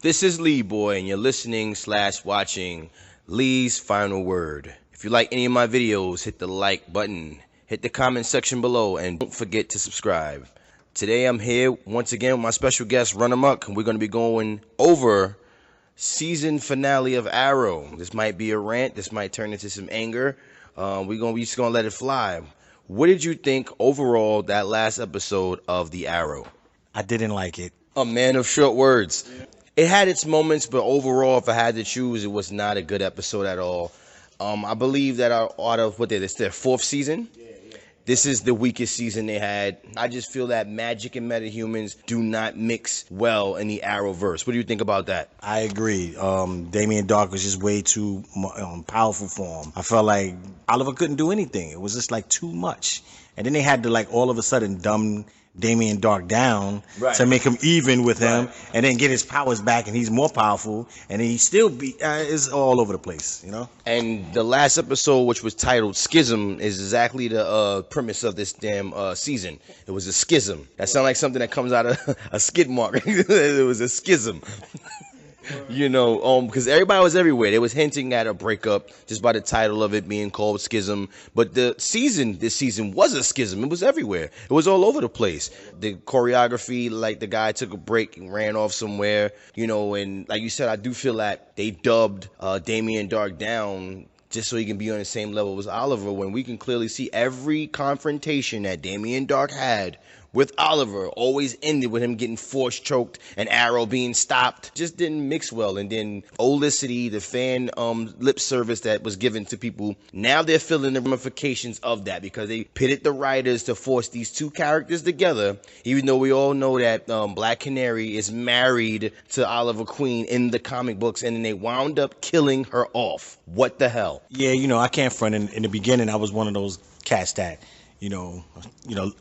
This is Leeboy, and you're listening / watching Leez Final Word. If you like any of my videos, hit the like button, hit the comment section below, and don't forget to subscribe. Today I'm here once again with my special guest, Runamuck, and we're going to be going over season finale of Arrow. This might be a rant. This might turn into some anger. We're just going to let it fly. What did you think overall that last episode of The Arrow? I didn't like it. A man of short words. It had its moments, but overall, if I had to choose, it was not a good episode at all. I believe that out of it's their fourth season. This is the weakest season they had. I just feel that magic and metahumans do not mix well in the Arrowverse. What do you think about that? I agree. Damien Dark was just way too powerful for him. I felt like Oliver couldn't do anything. It was just like too much. And then they had to like all of a sudden dumb Damien Dark down to make him even with him, and then get his powers back, and he's more powerful, and he still is all over the place, you know. And the last episode, which was titled Schism, is exactly the premise of this damn season. It was a schism. That sounds like something that comes out of a skid mark. It was a schism. You know, because everybody was everywhere. They was hinting at a breakup just by the title of it being called Schism. But this season was a schism. It was everywhere. It was all over the place. The choreography, like the guy took a break and ran off somewhere, you know, and like you said, I do feel like they dubbed Damien Dark down just so he can be on the same level as Oliver, when we can clearly see every confrontation that Damien Dark had with Oliver always ended with him getting force choked and Arrow being stopped. Just didn't mix well. And then Olicity, the fan lip service that was given to people, now they're feeling the ramifications of that because they pitted the writers to force these two characters together, even though we all know that Black Canary is married to Oliver Queen in the comic books, and then they wound up killing her off. What the hell? Yeah, you know, I can't front. In the beginning, I was one of those cats that, you know,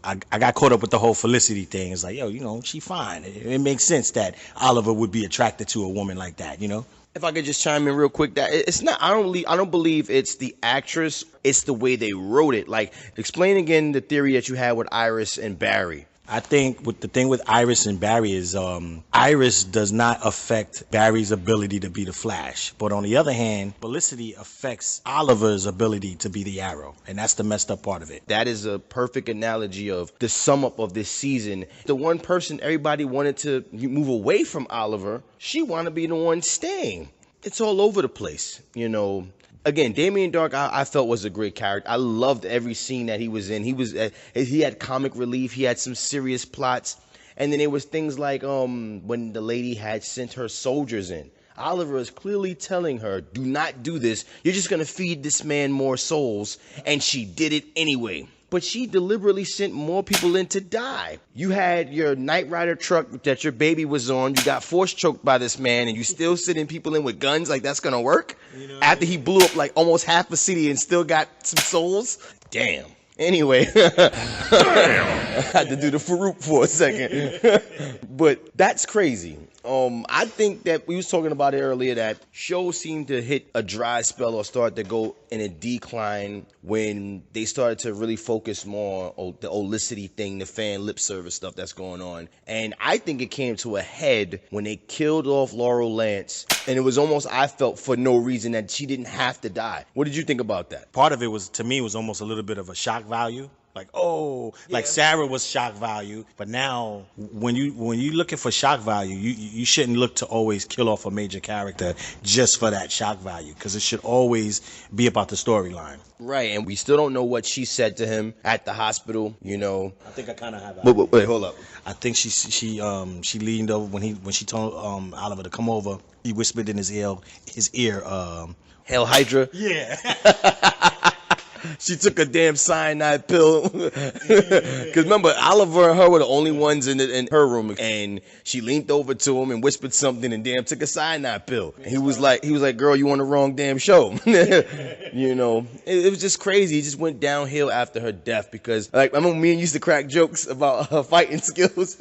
I got caught up with the whole Felicity thing. It's like, yo, you know, she fine. It makes sense that Oliver would be attracted to a woman like that, you know. If I could just chime in real quick, that it's not. I don't believe it's the actress. It's the way they wrote it. Like, explain again the theory that you had with Iris and Barry. I think with the thing with Iris and Barry is Iris does not affect Barry's ability to be the Flash. But on the other hand, Felicity affects Oliver's ability to be the Arrow. And that's the messed up part of it. That is a perfect analogy of the sum up of this season. The one person everybody wanted to move away from Oliver, she wanted to be the one staying. It's all over the place, you know. Again, Damien Dark, I felt was a great character. I loved every scene that he was in. He had comic relief. He had some serious plots. And then there was things like when the lady had sent her soldiers in. Oliver is clearly telling her, do not do this. You're just going to feed this man more souls. And she did it anyway. But she deliberately sent more people in to die. You had your Knight Rider truck that your baby was on. You got force choked by this man, and you still sending people in with guns. Like, that's gonna work? You know, after he blew up like almost half a city and still got some souls? Damn. Anyway, I had to do the Farouk for a second. But that's crazy. I think that we was talking about it earlier, that shows seem to hit a dry spell or start to go in a decline when they started to really focus more on the Olicity thing, the fan lip service stuff that's going on. And I think it came to a head when they killed off Laurel Lance, and it was almost, I felt, for no reason, that she didn't have to die. What did you think about that? Part of it was, to me, was almost a little bit of a shock value. Like, oh, like Sarah was shock value, but now when you looking for shock value, you shouldn't look to always kill off a major character just for that shock value, because it should always be about the storyline. Right, and we still don't know what she said to him at the hospital. You know, I think I kind of have that. Wait, hold up. I think she leaned over when she told Oliver to come over. He whispered in his ear, Hail Hydra. Yeah. She took a damn cyanide pill. Because remember, Oliver and her were the only ones in her room. And she leaned over to him and whispered something and damn took a cyanide pill. And he was like, girl, you on the wrong damn show. You know, it was just crazy. He just went downhill after her death because, like, I remember me and used to crack jokes about her fighting skills.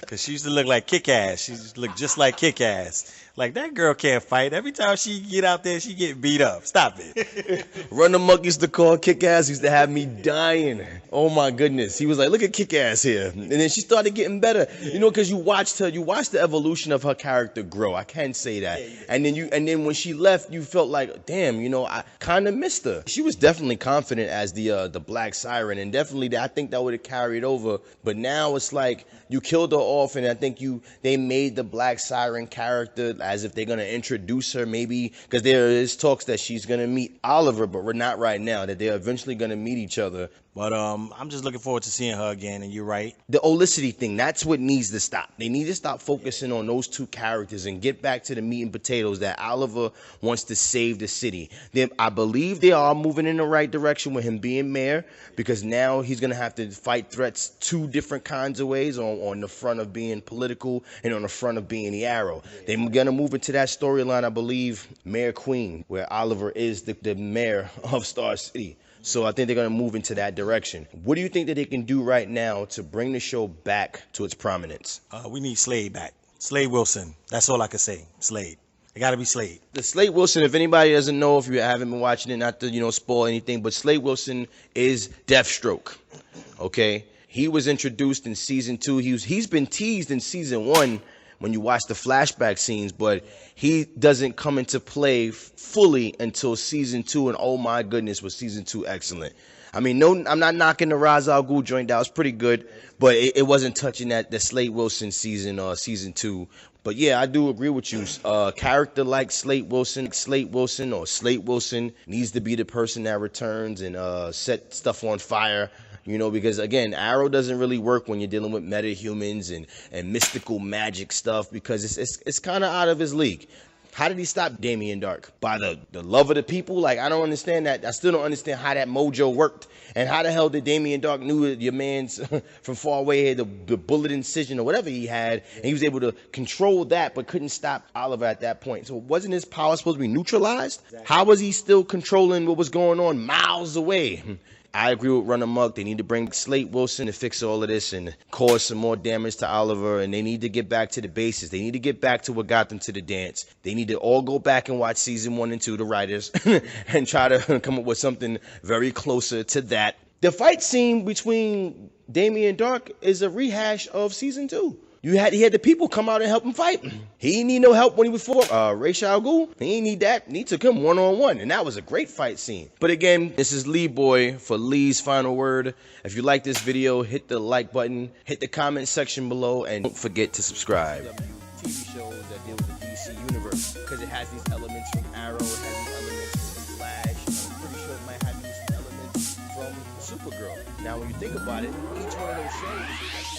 Cause she used to look like Kick-Ass. She used to look just like Kick-Ass. Like, that girl can't fight. Every time she get out there, she get beat up. Stop it. Runamuck used to call Kick-Ass, used to have me dying. Oh my goodness. He was like, look at Kick-Ass here. And then she started getting better. You know, because you watched the evolution of her character grow. I can say that. And then when she left, you felt like, damn, you know, I kind of missed her. She was definitely confident as the Black Siren, and definitely I think that would have carried over. But now it's like you killed her off, and I think they made the Black Siren character as if they're gonna introduce her, maybe because there is talks that she's gonna meet Oliver, but we're not right now. That they're eventually gonna meet each other. But I'm just looking forward to seeing her again, and you're right. The Olicity thing, that's what needs to stop. They need to stop focusing on those two characters and get back to the meat and potatoes that Oliver wants to save the city. I believe they are moving in the right direction with him being mayor, because now he's going to have to fight threats two different kinds of ways, on the front of being political and on the front of being the arrow. They're going to move into that storyline, I believe, Mayor Queen, where Oliver is the mayor of Star City. So I think they're going to move into that direction. What do you think that they can do right now to bring the show back to its prominence? We need Slade back. Slade Wilson. That's all I can say. Slade. It got to be Slade. The Slade Wilson, if anybody doesn't know, if you haven't been watching it, not to, spoil anything, but Slade Wilson is Deathstroke. Okay? He was introduced in season 2. He's been teased in season 1 when you watch the flashback scenes, but he doesn't come into play fully until season 2, and oh my goodness, was season 2 excellent. I mean, no, I'm not knocking the Ra's al Ghul joint. That was pretty good, but it wasn't touching the Slade Wilson season 2. But yeah, I do agree with you. Character like Slade Wilson needs to be the person that returns and set stuff on fire. Because again, Arrow doesn't really work when you're dealing with metahumans and mystical magic stuff, because it's kind of out of his league. How did he stop Damien Dark? By the love of the people? Like, I don't understand that. I still don't understand how that mojo worked. And how the hell did Damien Dark knew that your man's from far away had the bullet incision or whatever he had, and he was able to control that but couldn't stop Oliver at that point? So wasn't his power supposed to be neutralized? How was he still controlling what was going on miles away? I agree with Runamuck. They need to bring Slade Wilson to fix all of this and cause some more damage to Oliver, and they need to get back to the basics. They need to get back to what got them to the dance. They need to all go back and watch season 1 and 2, the writers, and try to come up with something very closer to that. The fight scene between Damien Dark is a rehash of season 2. He had the people come out and help him fight. He didn't need no help when he was for Ra's al Ghul. He didn't need that. He took him one-on-one, and that was a great fight scene. But again, this is Leeboy for Leez Final Word. If you like this video, hit the like button, hit the comment section below, and don't forget to subscribe. TV shows that deal with the DC universe, because it has these elements from Arrow, it has these elements from Flash. I'm pretty sure it might have these elements from Supergirl. Now, when you think about it, each one of those shows